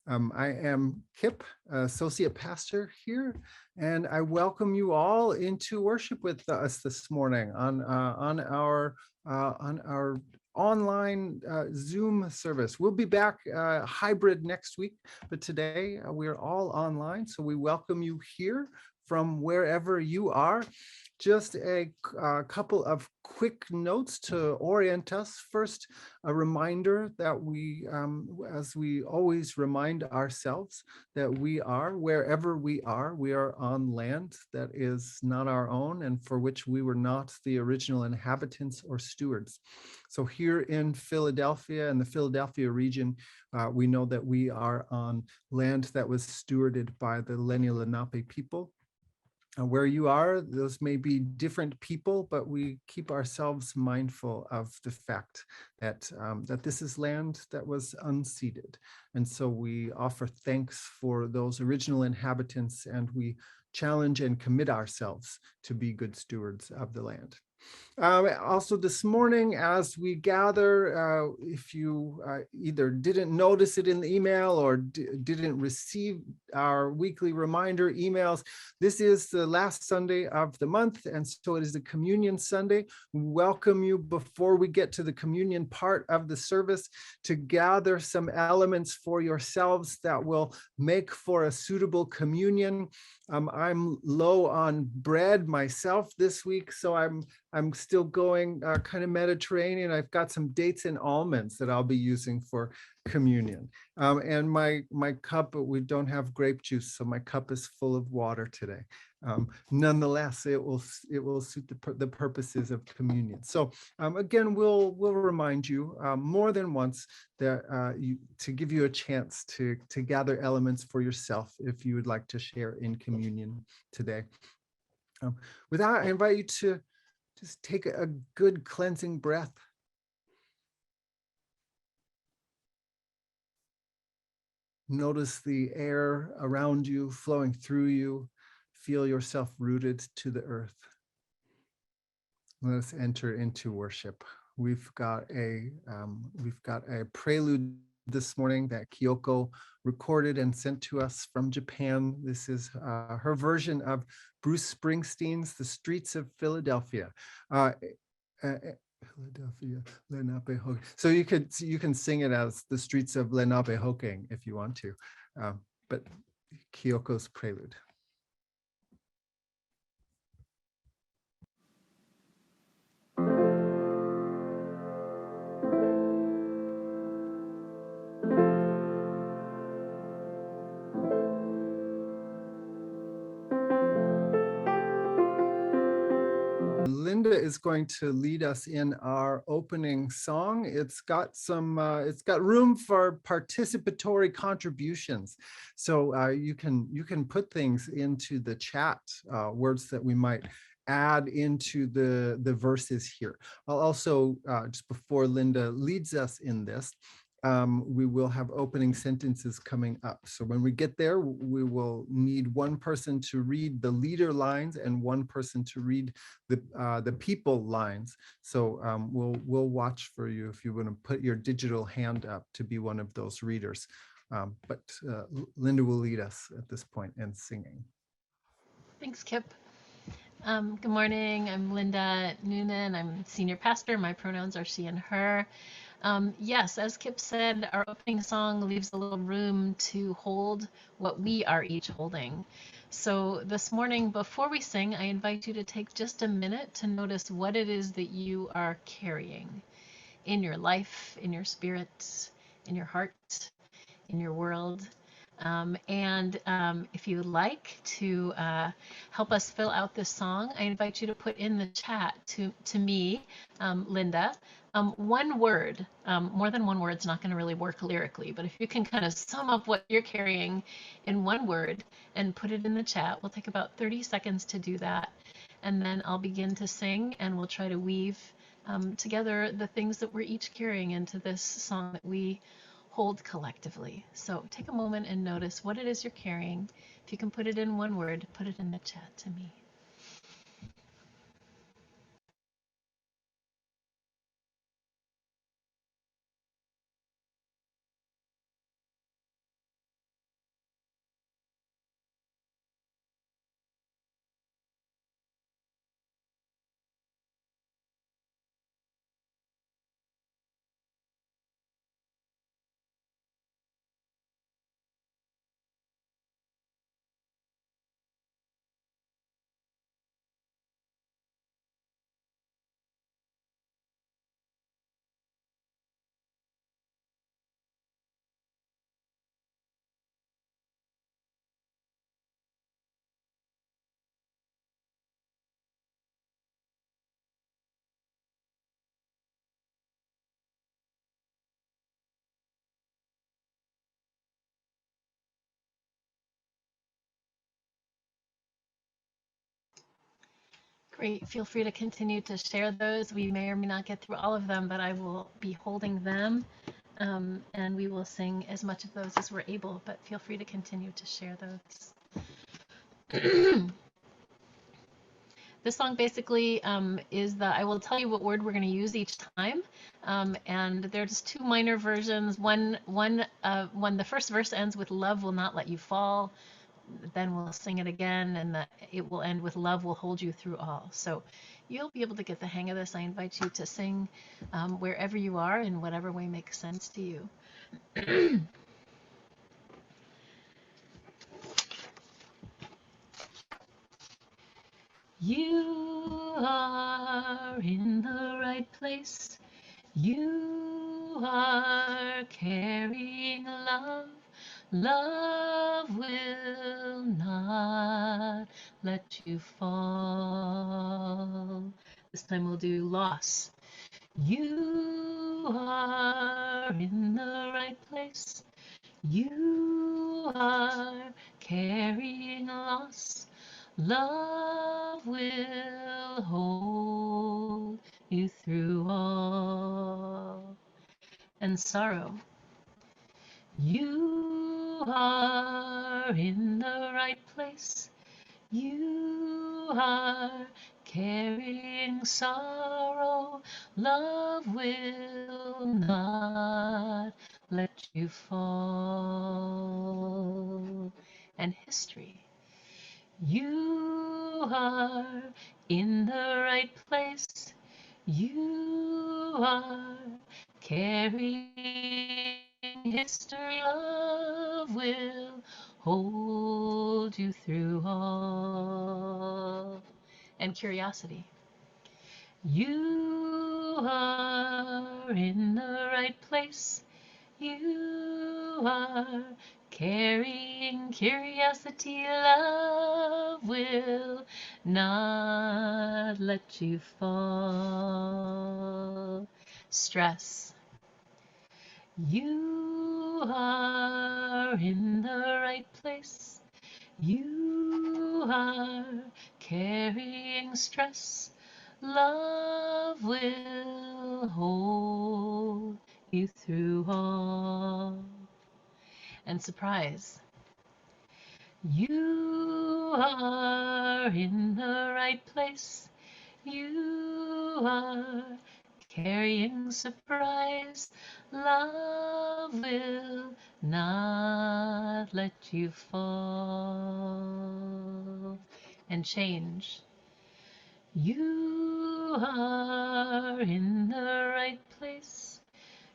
I am Kip, associate pastor here, and I welcome you all into worship with us this morning on our online Zoom service. We'll be back hybrid next week, but today we're all online, so we welcome you here from wherever you are. Just a couple of quick notes to orient us. First, a reminder that we, as we always remind ourselves, that we are, wherever we are on land that is not our own and for which we were not the original inhabitants or stewards. So here in Philadelphia and the Philadelphia region, we know that we are on land that was stewarded by the Lenni Lenape people. Where you are, those may be different people, but we keep ourselves mindful of the fact that that this is land that was unceded. And so we offer thanks for those original inhabitants, and we challenge and commit ourselves to be good stewards of the land. Also this morning, as we gather, if you either didn't notice it in the email or didn't receive our weekly reminder emails, this is the last Sunday of the month, and so it is the Communion Sunday. We welcome you, before we get to the communion part of the service, to gather some elements for yourselves that will make for a suitable communion. I'm low on bread myself this week, so I'm still going kind of Mediterranean. I've got some dates and almonds that I'll be using for communion. And my cup, we don't have grape juice, so my cup is full of water today. Nonetheless, it will suit the purposes of communion. So again, we'll remind you more than once that to give you a chance to gather elements for yourself if you would like to share in communion today. With that, I invite you to just take a good cleansing breath. Notice the air around you flowing through you. Feel yourself rooted to the earth. Let us enter into worship. We've got a prelude this morning that Kyoko recorded and sent to us from Japan. This is her version of Bruce Springsteen's "The Streets of Philadelphia." Philadelphia, Lenapehoking. So you can sing it as "The Streets of Lenapehoking" if you want to, but Kyoko's prelude. Linda is going to lead us in our opening song. It's got room for participatory contributions. So you can put things into the chat, words that we might add into the verses here. I'll also, just before Linda leads us in this, we will have opening sentences coming up. So when we get there, we will need one person to read the leader lines and one person to read the people lines. So we'll watch for you if you want to put your digital hand up to be one of those readers. But Linda will lead us at this point in singing. Thanks, Kip. Good morning. I'm Linda Noonan. I'm senior pastor. My pronouns are she and her. Yes, as Kip said, our opening song leaves a little room to hold what we are each holding. So this morning, before we sing, I invite you to take just a minute to notice what it is that you are carrying in your life, in your spirit, in your heart, in your world. If you would like to help us fill out this song, I invite you to put in the chat to me, Linda, one word. More than one word is not going to really work lyrically, but if you can kind of sum up what you're carrying in one word and put it in the chat, we'll take about 30 seconds to do that. And then I'll begin to sing, and we'll try to weave together the things that we're each carrying into this song that we hold collectively. So take a moment and notice what it is you're carrying. If you can put it in one word, put it in the chat to me. Great. Feel free to continue to share those. We may or may not get through all of them, but I will be holding them. And we will sing as much of those as we're able, but feel free to continue to share those. This song basically is I will tell you what word we're going to use each time. And there's two minor versions. When the first verse ends with love will not let you fall, then we'll sing it again, and it will end with love will hold you through all. So you'll be able to get the hang of this. I invite you to sing wherever you are in whatever way makes sense to you. You are in the right place. You are carrying love. Love will not let you fall. This time we'll do loss. You are in the right place. You are carrying loss. Love will hold you through all. And sorrow. You are in the right place. You are carrying sorrow. Love will not let you fall. And history. You are in the right place. You are carrying history. Love will hold you through all. And curiosity. You are in the right place. You are carrying curiosity. Love will not let you fall. Stress. You are in the right place. You are carrying stress. Love will hold you through all. And surprise. You are in the right place. You are carrying surprise. Love will not let you fall. And change. You are in the right place.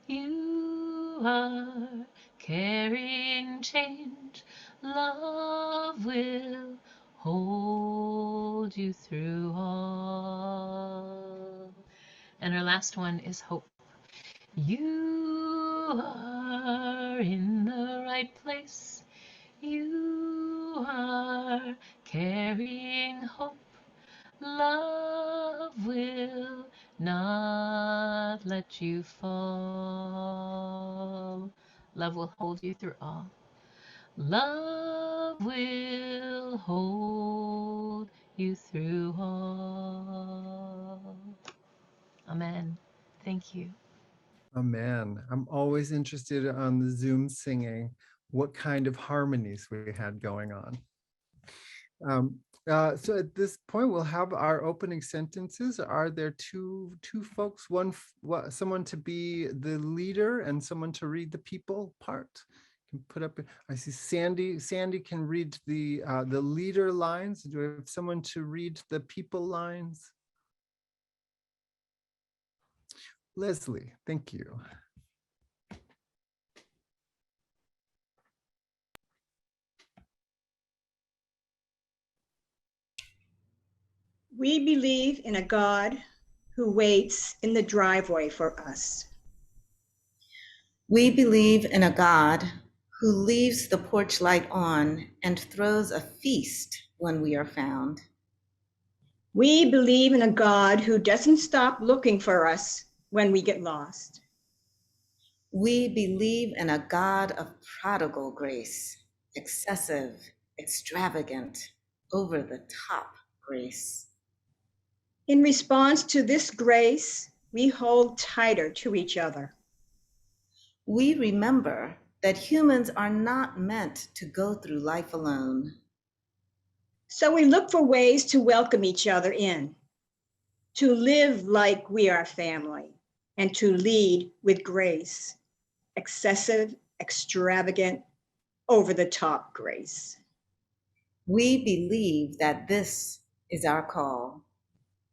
You are carrying change. Love will hold you through all. And our last one is hope. You are in the right place. You are carrying hope. Love will not let you fall. Love will hold you through all. Love will hold you through all. Amen. Thank you. Amen. I'm always interested on the Zoom singing, what kind of harmonies we had going on. So at this point, we'll have our opening sentences. Are there two folks, someone to be the leader and someone to read the people part? Can put up. I see Sandy. Sandy can read the leader lines. Do we have someone to read the people lines? Leslie, thank you. We believe in a God who waits in the driveway for us. We believe in a God who leaves the porch light on and throws a feast when we are found. We believe in a God who doesn't stop looking for us when we get lost. We believe in a God of prodigal grace, excessive, extravagant, over the top grace. In response to this grace, we hold tighter to each other. We remember that humans are not meant to go through life alone. So we look for ways to welcome each other in, to live like we are family, and to lead with grace, excessive, extravagant, over-the-top grace. We believe that this is our call.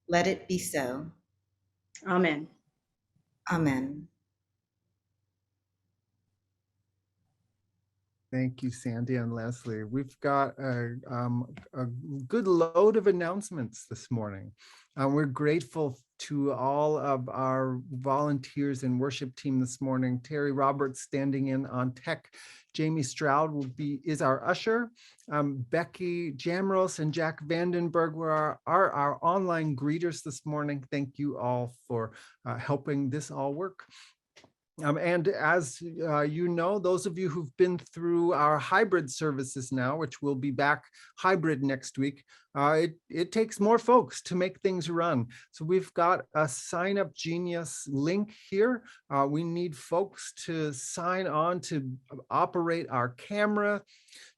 Let it be so. Amen. Amen. Thank you, Sandy and Leslie. We've got a good load of announcements this morning. We're grateful to all of our volunteers and worship team this morning. Terry Roberts standing in on tech. Jamie Stroud is our usher. Becky Jamros and Jack Vandenberg are our online greeters this morning. Thank you all for helping this all work. And as you know, those of you who've been through our hybrid services now, which will be back hybrid next week, it takes more folks to make things run. So we've got a Sign Up Genius link here. We need folks to sign on to operate our camera,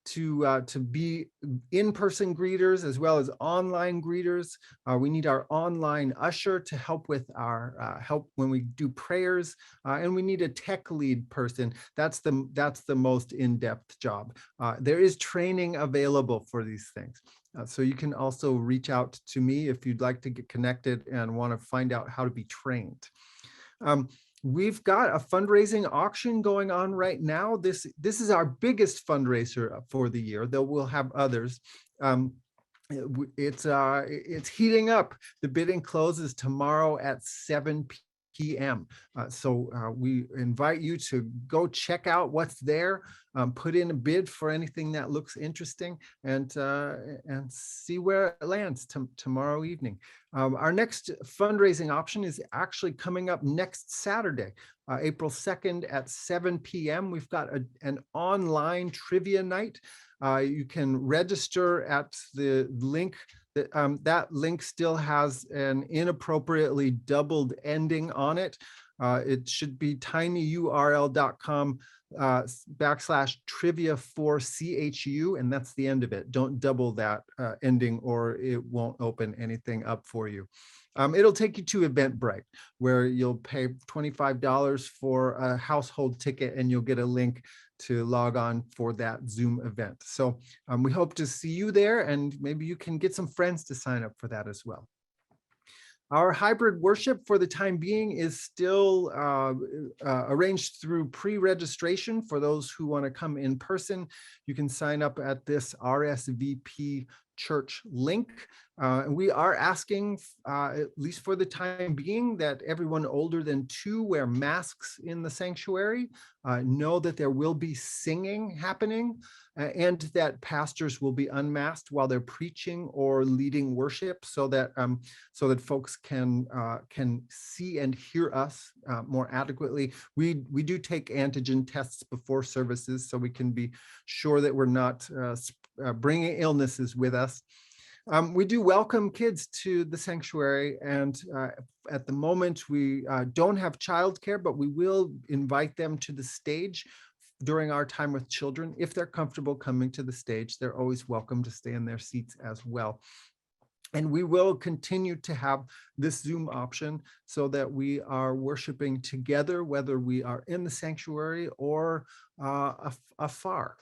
to be in-person greeters as well as online greeters. We need our online usher to help with our help when we do prayers, and we need a tech lead person. That's the most in-depth job. There is training available for these things. So you can also reach out to me if you'd like to get connected and want to find out how to be trained. We've got a fundraising auction going on right now. This is our biggest fundraiser for the year, though we'll have others. It's heating up. The bidding closes tomorrow at 7 p.m. So we invite you to go check out what's there, put in a bid for anything that looks interesting, and see where it lands tomorrow evening. Our next fundraising option is actually coming up next Saturday, April 2nd at 7 p.m. We've got an online trivia night. You can register at the link. That link still has an inappropriately doubled ending on it. It should be tinyurl.com/trivia4chu, and that's the end of it. Don't double that ending or it won't open anything up for you. It'll take you to Eventbrite, where you'll pay $25 for a household ticket and you'll get a link to log on for that Zoom event. So we hope to see you there, and maybe you can get some friends to sign up for that as well. Our hybrid worship for the time being is still arranged through pre-registration for those who want to come in person. You can sign up at this RSVP church link. We are asking, at least for the time being, that everyone older than 2 wear masks in the sanctuary. Know that there will be singing happening, and that pastors will be unmasked while they're preaching or leading worship, so that folks can see and hear us more adequately. We do take antigen tests before services, so we can be sure that we're not bringing illnesses with us. We do welcome kids to the sanctuary, and at the moment we don't have childcare, but we will invite them to the stage during our time with children. If they're comfortable coming to the stage, they're always welcome to stay in their seats as well. And we will continue to have this Zoom option so that we are worshiping together, whether we are in the sanctuary or afar.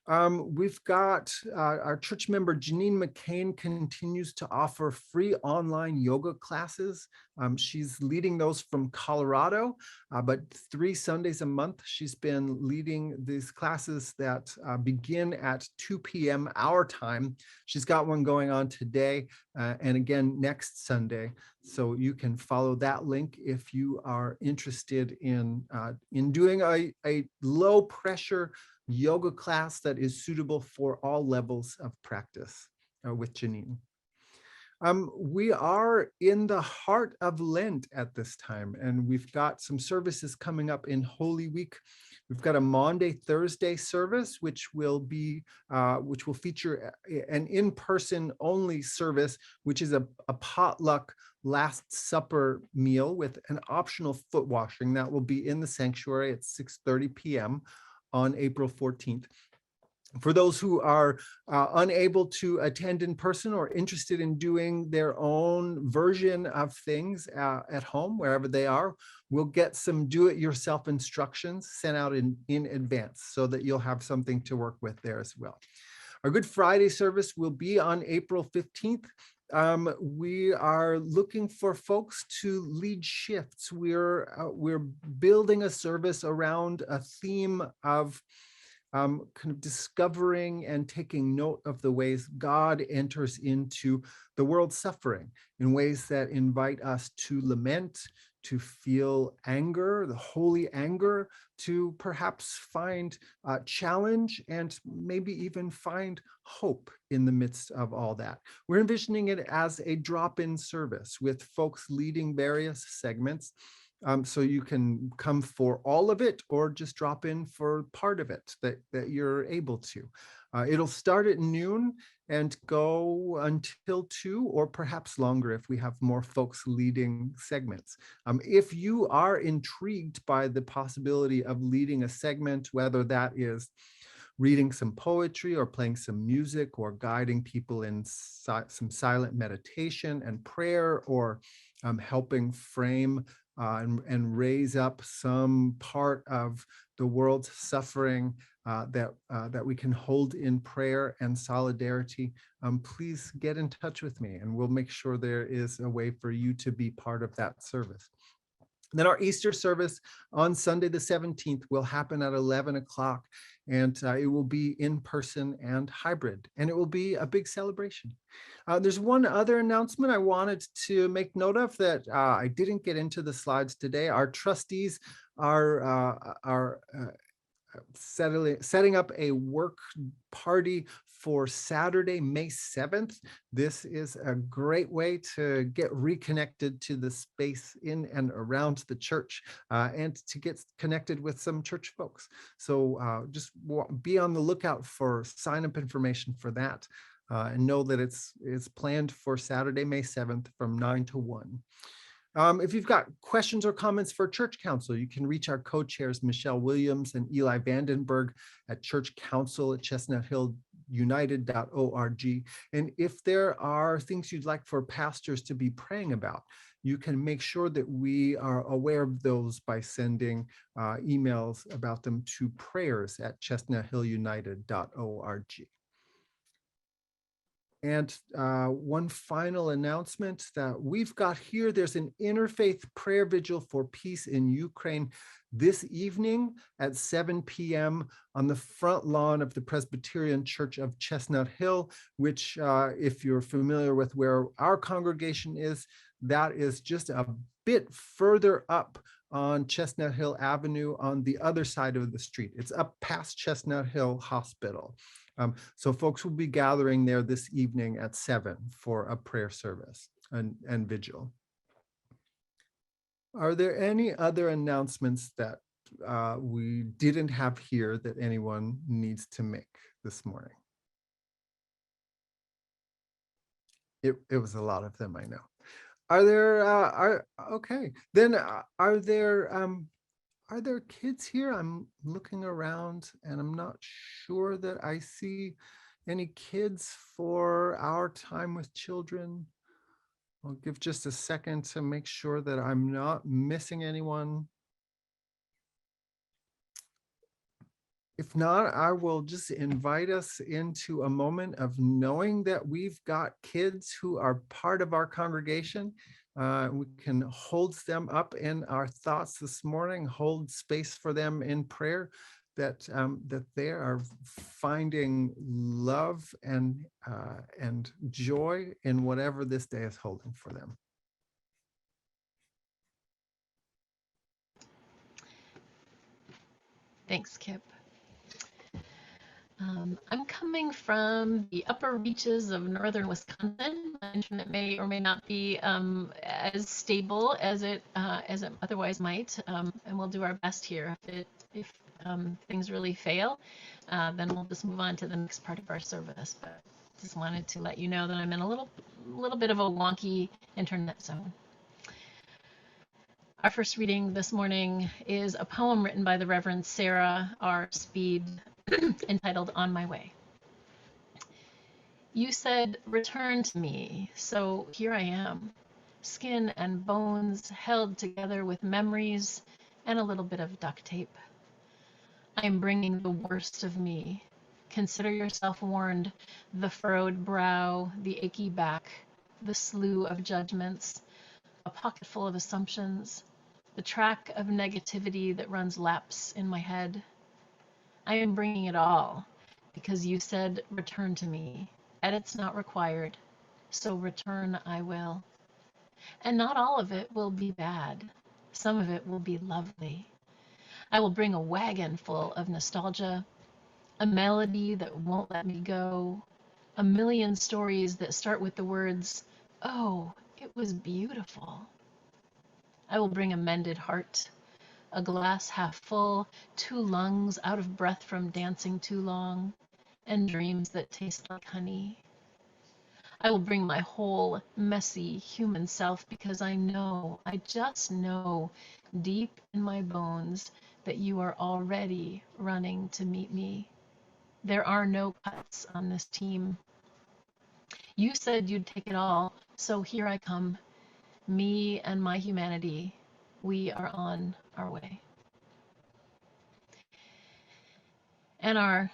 We've got our church member Janine McCain continues to offer free online yoga classes. She's leading those from Colorado, but 3 Sundays a month she's been leading these classes that begin at 2 p.m. our time. She's got one going on today and again next Sunday. So you can follow that link if you are interested in doing a low pressure yoga class that is suitable for all levels of practice with Janine. We are in the heart of Lent at this time, and we've got some services coming up in Holy Week. We've got a Maundy, Thursday service, which will feature an in-person only service, which is a potluck Last Supper meal with an optional foot washing that will be in the sanctuary at 6:30 p.m. on April 14th. For those who are unable to attend in person or interested in doing their own version of things at home, wherever they are, we'll get some do-it-yourself instructions sent out in advance so that you'll have something to work with there as well. Our Good Friday service will be on April 15th. We are looking for folks to lead shifts. We're building a service around a theme of kind of discovering and taking note of the ways God enters into the world's suffering in ways that invite us to lament, to feel anger, the holy anger, to perhaps find challenge and maybe even find hope in the midst of all that. We're envisioning it as a drop-in service with folks leading various segments. So you can come for all of it or just drop in for part of it that you're able to. It'll start at noon and go until 2 or perhaps longer if we have more folks leading segments. If you are intrigued by the possibility of leading a segment, whether that is reading some poetry or playing some music or guiding people in some silent meditation and prayer, or helping frame and raise up some part of the world's suffering that we can hold in prayer and solidarity, please get in touch with me and we'll make sure there is a way for you to be part of that service. Then our Easter service on Sunday the 17th will happen at 11 o'clock, and it will be in person and hybrid, and it will be a big celebration. There's one other announcement I wanted to make note of that I didn't get into the slides today. Our trustees are setting up a work party for Saturday, May 7th. This is a great way to get reconnected to the space in and around the church and to get connected with some church folks. So just be on the lookout for sign-up information for that and know that it's planned for Saturday, May 7th from 9 to 1. If you've got questions or comments for Church Council, you can reach our co-chairs, Michelle Williams and Eli Vandenberg at churchcouncil@chestnuthillunited.org. And if there are things you'd like for pastors to be praying about, you can make sure that we are aware of those by sending emails about them to prayers@chestnuthillunited.org. And one final announcement that we've got here, there's an interfaith prayer vigil for peace in Ukraine this evening at 7 p.m. on the front lawn of the Presbyterian Church of Chestnut Hill, which if you're familiar with where our congregation is, that is just a bit further up on Chestnut Hill Avenue on the other side of the street. It's up past Chestnut Hill Hospital. So folks will be gathering there this evening at 7 for a prayer service and vigil. Are there any other announcements that we didn't have here that anyone needs to make this morning? It was a lot of them, I know. Are there, okay, then are there kids here? I'm looking around and I'm not sure that I see any kids for our time with children. I'll give just a second to make sure that I'm not missing anyone. If not, I will just invite us into a moment of knowing that we've got kids who are part of our congregation. We can hold them up in our thoughts this morning, hold space for them in prayer, that they are finding love and joy in whatever this day is holding for them. Thanks, Kip. I'm coming from the upper reaches of northern Wisconsin. My internet may or may not be as stable as it otherwise might, and we'll do our best here. If things really fail, then we'll just move on to the next part of our service. But just wanted to let you know that I'm in a little bit of a wonky internet zone. Our first reading this morning is a poem written by the Reverend Sarah R. Speed entitled On My Way. You said, return to me, so here I am, skin and bones held together with memories and a little bit of duct tape. I am bringing the worst of me. Consider yourself warned, the furrowed brow, the achy back, the slew of judgments, a pocket full of assumptions, the track of negativity that runs laps in my head. I am bringing it all because you said, return to me. Edits not required, so return I will. And not all of it will be bad. Some of it will be lovely. I will bring a wagon full of nostalgia, a melody that won't let me go, a million stories that start with the words, oh, it was beautiful. I will bring a mended heart, a glass half full, 2 lungs out of breath from dancing too long, and dreams that taste like honey. I will bring my whole messy human self because I just know deep in my bones that you are already running to meet me. There are no cuts on this team. You said you'd take it all, so here I come. Me and my humanity, we are on our way. And our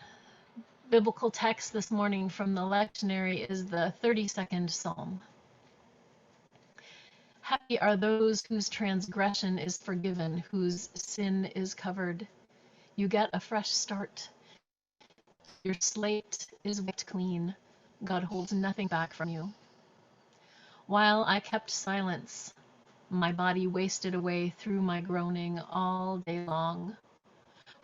biblical text this morning from the lectionary is the 32nd Psalm. Happy are those whose transgression is forgiven, whose sin is covered. You get a fresh start. Your slate is wiped clean. God holds nothing back from you. While I kept silence, my body wasted away through my groaning all day long.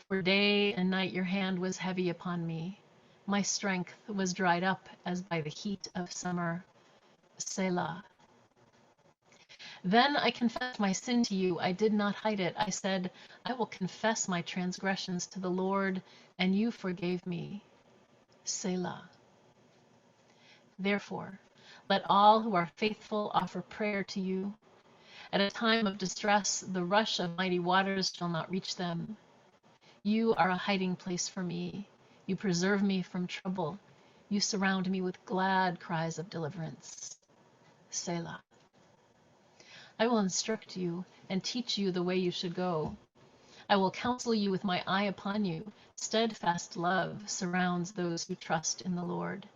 For day and night your hand was heavy upon me. My strength was dried up as by the heat of summer. Selah. Then I confessed my sin to you. I did not hide it. I said, I will confess my transgressions to the Lord, and you forgave me. Selah. Therefore, let all who are faithful offer prayer to you. At a time of distress, the rush of mighty waters shall not reach them. You are a hiding place for me. You preserve me from trouble. You surround me with glad cries of deliverance. Selah. I will instruct you and teach you the way you should go. I will counsel you with my eye upon you. Steadfast love surrounds those who trust in the Lord.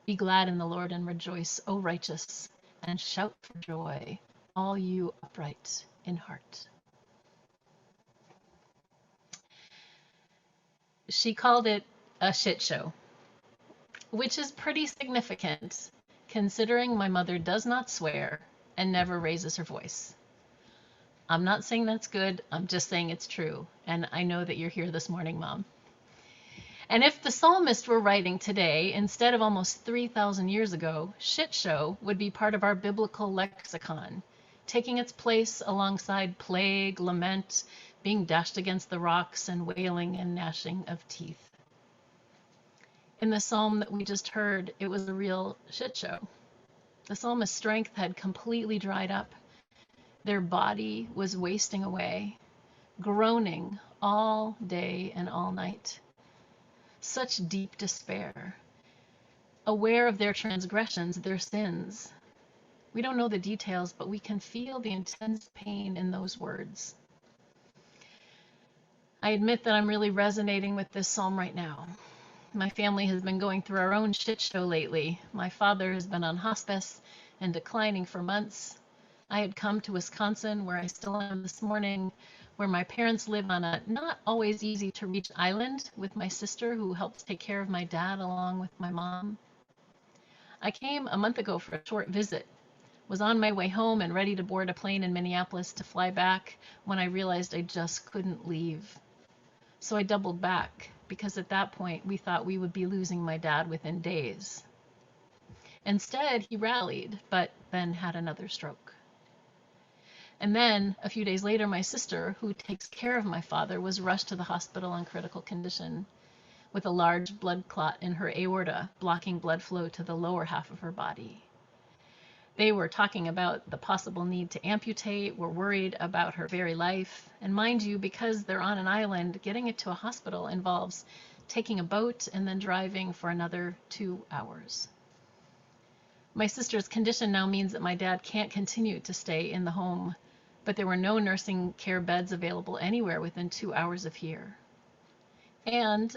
Be glad in the Lord and rejoice, O righteous, and shout for joy, all you upright in heart. She called it a shit show, which is pretty significant considering my mother does not swear and never raises her voice. I'm not saying that's good, I'm just saying it's true, and I know that you're here this morning, Mom. And if the psalmist were writing today, instead of almost 3,000 years ago, shit show would be part of our biblical lexicon, taking its place alongside plague, lament, being dashed against the rocks, and wailing and gnashing of teeth. In the psalm that we just heard, it was a real shit show. The psalmist's strength had completely dried up. Their body was wasting away, groaning all day and all night. Such deep despair, aware of their transgressions, their sins. We don't know the details, but we can feel the intense pain in those words. I admit that I'm really resonating with this psalm right now. My family has been going through our own shit show lately. My father has been on hospice and declining for months. I had come to Wisconsin, where I still am this morning, where my parents live on a not always easy to reach island with my sister, who helps take care of my dad along with my mom. I came a month ago for a short visit, was on my way home and ready to board a plane in Minneapolis to fly back when I realized I just couldn't leave. So I doubled back, because at that point we thought we would be losing my dad within days. Instead, he rallied, but then had another stroke. And then a few days later, my sister, who takes care of my father, was rushed to the hospital in critical condition with a large blood clot in her aorta, blocking blood flow to the lower half of her body. They were talking about the possible need to amputate, were worried about her very life. And mind you, because they're on an island, getting it to a hospital involves taking a boat and then driving for another 2 hours. My sister's condition now means that my dad can't continue to stay in the home, but there were no nursing care beds available anywhere within 2 hours of here. And,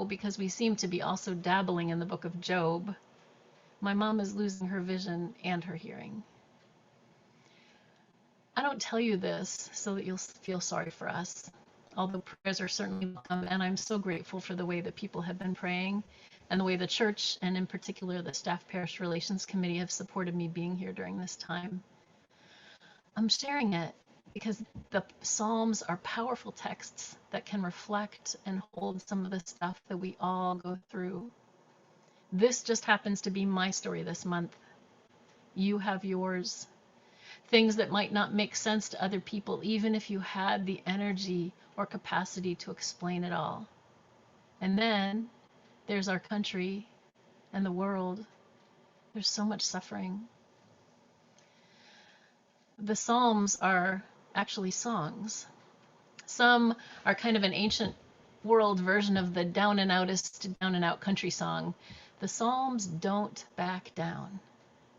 because we seem to be also dabbling in the book of Job, my mom is losing her vision and her hearing. I don't tell you this so that you'll feel sorry for us, although prayers are certainly welcome, and I'm so grateful for the way that people have been praying and the way the church, and in particular the Staff Parish Relations Committee, have supported me being here during this time. I'm sharing it because the Psalms are powerful texts that can reflect and hold some of the stuff that we all go through. This just happens to be my story this month. You have yours. Things that might not make sense to other people, even if you had the energy or capacity to explain it all. And then there's our country and the world. There's so much suffering. The Psalms are actually songs. Some are kind of an ancient world version of the down and out country song. The Psalms don't back down.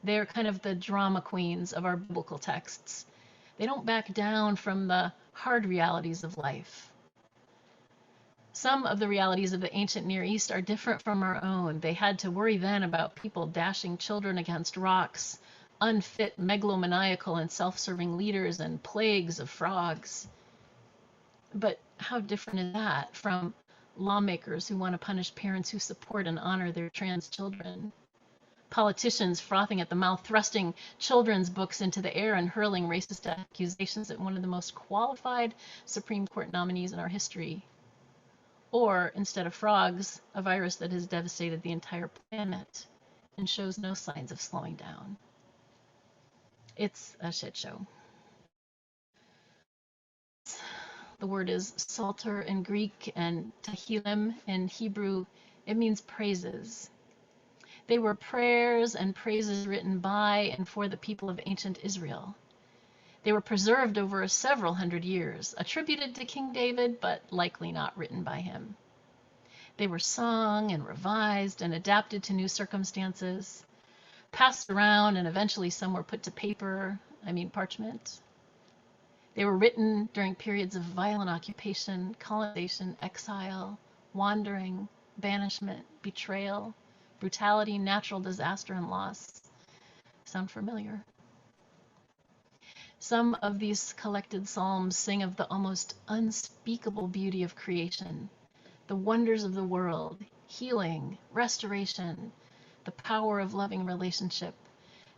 They're kind of the drama queens of our biblical texts. They don't back down from the hard realities of life. Some of the realities of the ancient Near East are different from our own. They had to worry then about people dashing children against rocks, unfit, megalomaniacal, and self-serving leaders, and plagues of frogs. But how different is that from lawmakers who want to punish parents who support and honor their trans children? Politicians frothing at the mouth, thrusting children's books into the air and hurling racist accusations at one of the most qualified Supreme Court nominees in our history. Or, instead of frogs, a virus that has devastated the entire planet and shows no signs of slowing down. It's a shit show. The word is psalter in Greek and tehillim in Hebrew. It means praises. They were prayers and praises written by and for the people of ancient Israel. They were preserved over several hundred years, attributed to King David, but likely not written by him. They were sung and revised and adapted to new circumstances, passed around, and eventually some were put to paper, parchment. They were written during periods of violent occupation, colonization, exile, wandering, banishment, betrayal, brutality, natural disaster, and loss. Sound familiar? Some of these collected psalms sing of the almost unspeakable beauty of creation, the wonders of the world, healing, restoration, the power of loving relationship,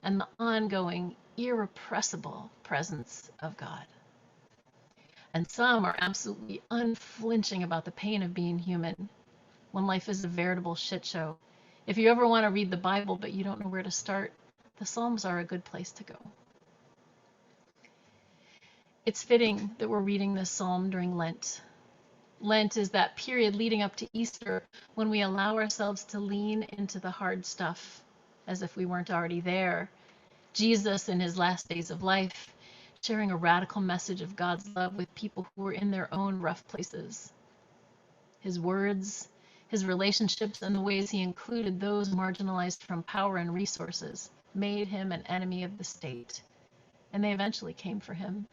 and the ongoing, irrepressible presence of God. And some are absolutely unflinching about the pain of being human, when life is a veritable shit show. If you ever want to read the Bible but you don't know where to start, the Psalms are a good place to go. It's fitting that we're reading this psalm during Lent. Lent is that period leading up to Easter when we allow ourselves to lean into the hard stuff as if we weren't already there. Jesus in his last days of life, sharing a radical message of God's love with people who were in their own rough places. His words, his relationships, and the ways he included those marginalized from power and resources made him an enemy of the state, and they eventually came for him.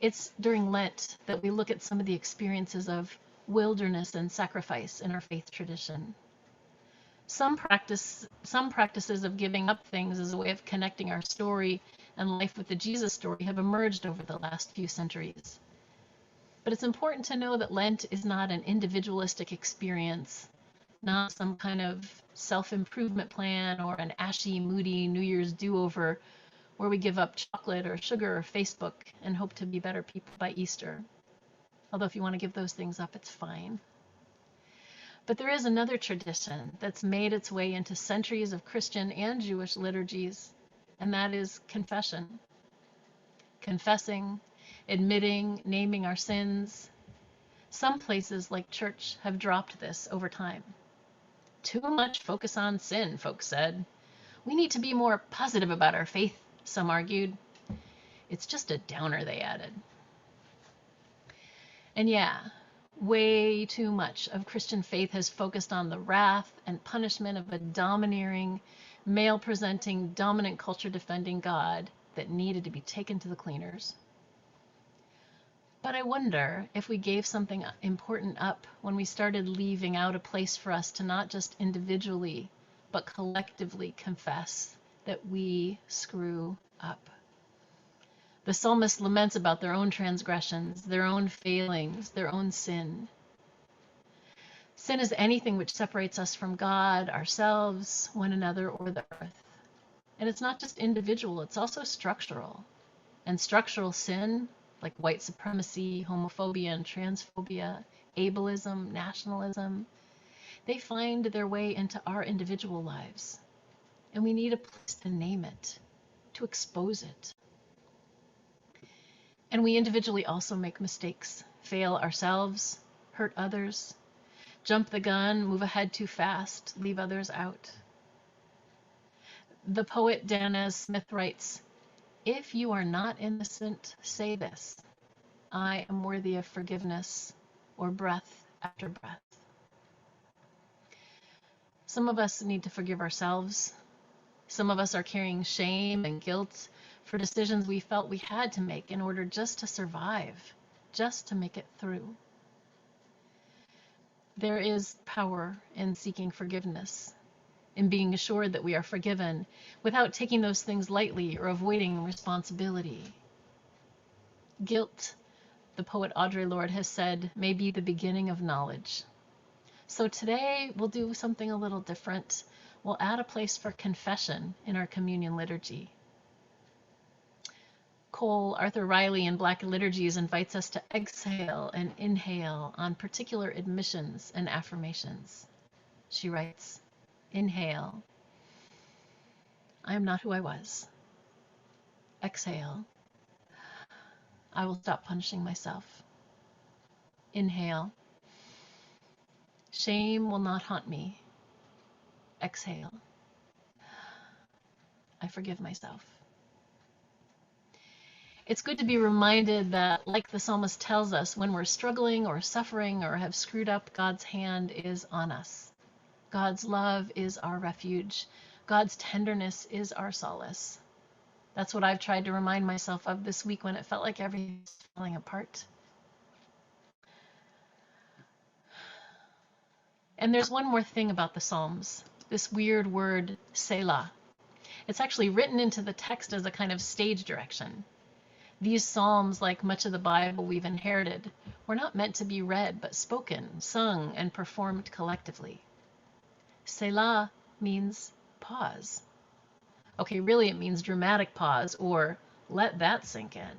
It's during Lent that we look at some of the experiences of wilderness and sacrifice in our faith tradition. Some practices of giving up things as a way of connecting our story and life with the Jesus story have emerged over the last few centuries. But it's important to know that Lent is not an individualistic experience, not some kind of self-improvement plan or an ashy, moody New Year's do-over where we give up chocolate or sugar or Facebook and hope to be better people by Easter. Although if you want to give those things up, it's fine. But there is another tradition that's made its way into centuries of Christian and Jewish liturgies, and that is confession. confessing, admitting, naming our sins. Some places, like church, have dropped this over time. Too much focus on sin, folks said. We need to be more positive about our faith, some argued. It's just a downer, they added. And yeah, way too much of Christian faith has focused on the wrath and punishment of a domineering, male-presenting, dominant culture-defending God that needed to be taken to the cleaners. But I wonder if we gave something important up when we started leaving out a place for us to not just individually, but collectively confess that we screw up. The psalmist laments about their own transgressions, their own failings, their own sin. Sin is anything which separates us from God, ourselves, one another, or the earth. And it's not just individual, it's also structural. And structural sin, like white supremacy, homophobia and transphobia, ableism, nationalism, they find their way into our individual lives. And we need a place to name it, to expose it. And we individually also make mistakes, fail ourselves, hurt others, jump the gun, move ahead too fast, leave others out. The poet Danez Smith writes, "If you are not innocent, say this, I am worthy of forgiveness, or breath after breath." Some of us need to forgive ourselves. Some of us are carrying shame and guilt for decisions we felt we had to make in order just to survive, just to make it through. There is power in seeking forgiveness, in being assured that we are forgiven without taking those things lightly or avoiding responsibility. Guilt, the poet Audre Lorde has said, may be the beginning of knowledge. So today we'll do something a little different. We'll add a place for confession in our communion liturgy. Cole Arthur Riley in Black Liturgies invites us to exhale and inhale on particular admissions and affirmations. She writes, inhale, I am not who I was. Exhale, I will stop punishing myself. Inhale, shame will not haunt me. Exhale, I forgive myself. It's good to be reminded that, like the psalmist tells us, when we're struggling or suffering or have screwed up, God's hand is on us. God's love is our refuge. God's tenderness is our solace. That's what I've tried to remind myself of this week when it felt like everything was falling apart. And there's one more thing about the Psalms, this weird word, Selah. It's actually written into the text as a kind of stage direction. These psalms, like much of the Bible we've inherited, were not meant to be read, but spoken, sung, and performed collectively. Selah means pause. Okay, really it means dramatic pause, or let that sink in.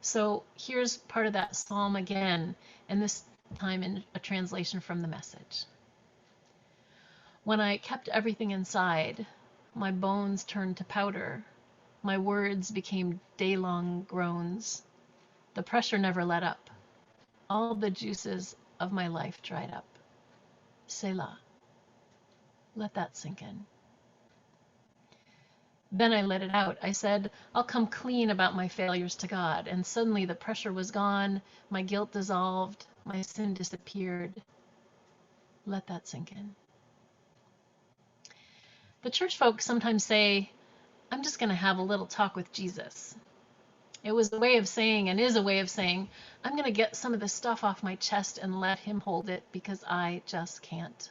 So here's part of that psalm again, and this time in a translation from the Message. When I kept everything inside, my bones turned to powder. My words became day-long groans. The pressure never let up. All the juices of my life dried up. Selah. Let that sink in. Then I let it out. I said, I'll come clean about my failures to God. And suddenly the pressure was gone. My guilt dissolved. My sin disappeared. Let that sink in. The church folk sometimes say, I'm just going to have a little talk with Jesus. It was a way of saying, and is a way of saying, I'm going to get some of this stuff off my chest and let him hold it because I just can't.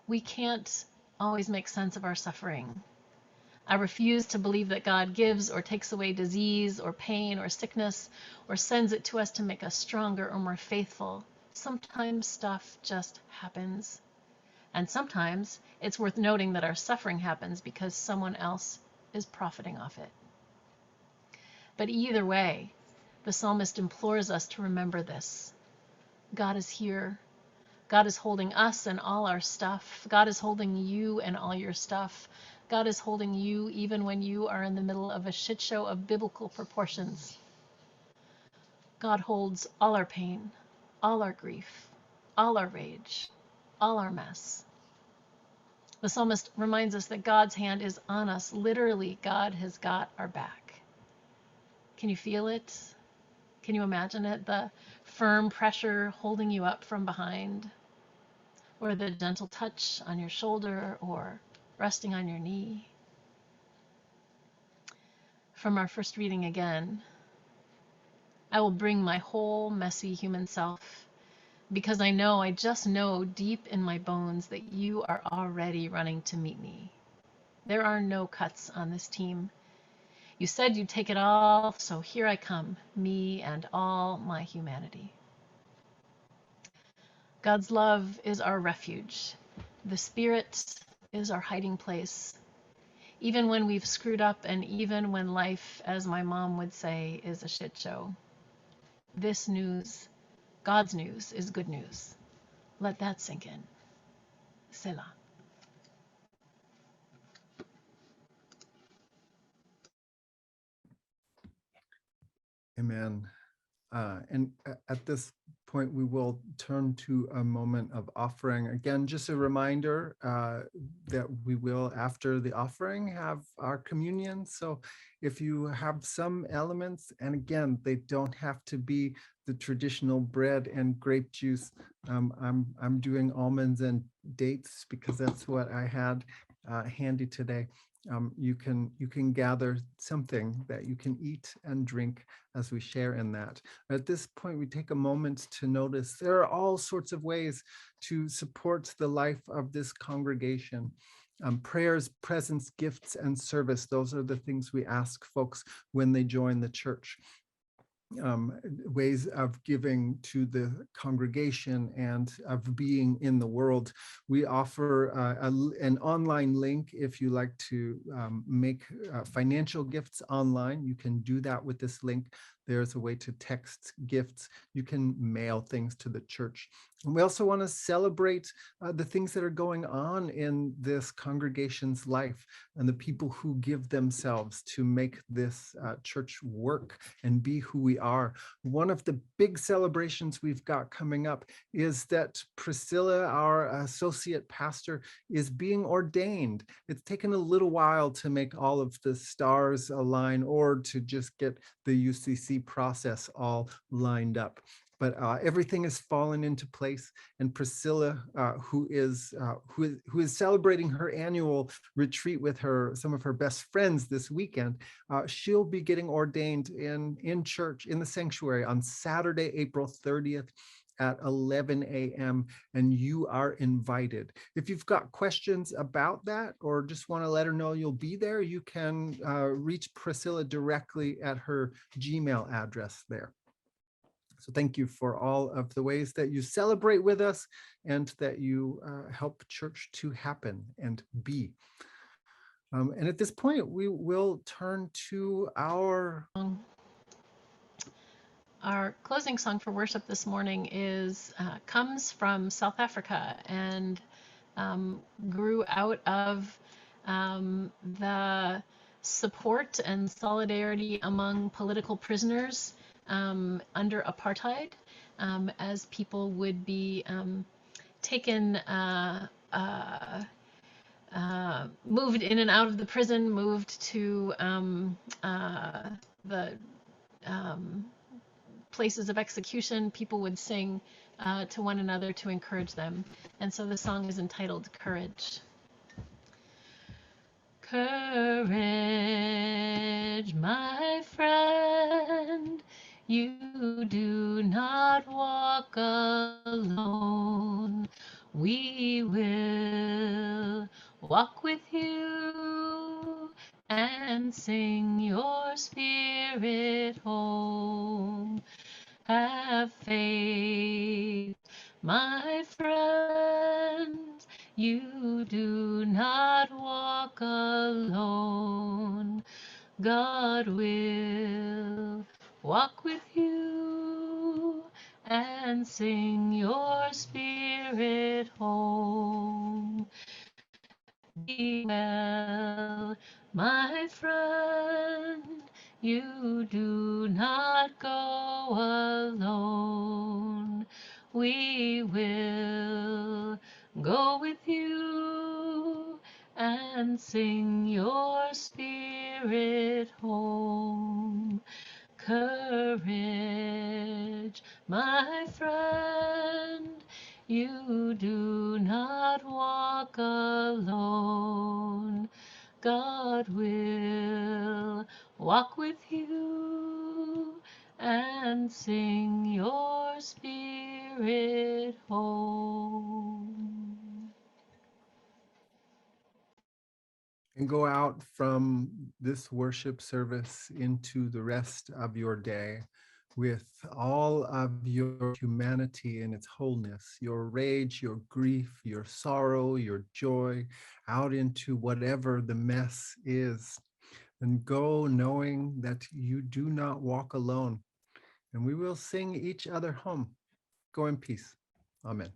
We can't always make sense of our suffering. I refuse to believe that God gives or takes away disease or pain or sickness or sends it to us to make us stronger or more faithful. Sometimes stuff just happens. And sometimes it's worth noting that our suffering happens because someone else is profiting off it. But either way, the psalmist implores us to remember this. God is here. God is holding us and all our stuff. God is holding you and all your stuff. God is holding you even when you are in the middle of a shit show of biblical proportions. God holds all our pain, all our grief, all our rage, all our mess. The psalmist reminds us that God's hand is on us. Literally, God has got our back. Can you feel it? Can you imagine it? The firm pressure holding you up from behind, or the gentle touch on your shoulder or resting on your knee. From our first reading again, I will bring my whole messy human self because I just know deep in my bones that you are already running to meet me. There are no cuts on this team. You said you'd take it all, so here I come, me and all my humanity. God's love is our refuge. The Spirit is our hiding place. Even when we've screwed up and even when life, as my mom would say, is a shit show. This news, God's news, is good news. Let that sink in. Selah. Amen. And at this point, we will turn to a moment of offering. Again, just a reminder that we will, after the offering, have our communion. So if you have some elements, and again, they don't have to be the traditional bread and grape juice. I'm doing almonds and dates because that's what I had handy today. You can gather something that you can eat and drink as we share in that. At this point, we take a moment to notice there are all sorts of ways to support the life of this congregation. Prayers, presence, gifts, and service. Those are the things we ask folks when they join the church. Ways of giving to the congregation and of being in the world. We offer an online link if you like to make financial gifts online. You can do that with this link. There's a way to text gifts. You can mail things to the church. And we also want to celebrate the things that are going on in this congregation's life and the people who give themselves to make this church work and be who we are. One of the big celebrations we've got coming up is that Priscilla, our associate pastor, is being ordained. It's taken a little while to make all of the stars align or to just get the UCC process all lined up. But everything has fallen into place, and Priscilla, who is celebrating her annual retreat with some of her best friends this weekend, she'll be getting ordained in church in the sanctuary on Saturday, April 30th at 11 a.m. and you are invited. If you've got questions about that or just want to let her know you'll be there, you can reach Priscilla directly at her Gmail address there. So thank you for all of the ways that you celebrate with us and that you help church to happen and be. And at this point, we will turn to our closing song for worship this morning comes from South Africa and grew out of the support and solidarity among political prisoners under apartheid, as people would be taken, moved in and out of the prison, moved to the places of execution. People would sing to one another to encourage them. And so the song is entitled Courage. Courage, my friend, you do not walk alone. We will walk with you and sing your spirit home. Have faith, my friend, you do not walk alone. God will walk with you and sing your spirit home. be well, my friend. You do not go alone. We will go with you and sing your spirit home. Courage, my friend, you do not walk alone. God will walk with you and sing your spirit home. And go out from this worship service into the rest of your day with all of your humanity in its wholeness, your rage, your grief, your sorrow, your joy, out into whatever the mess is. And go knowing that you do not walk alone. And we will sing each other home. Go in peace. Amen.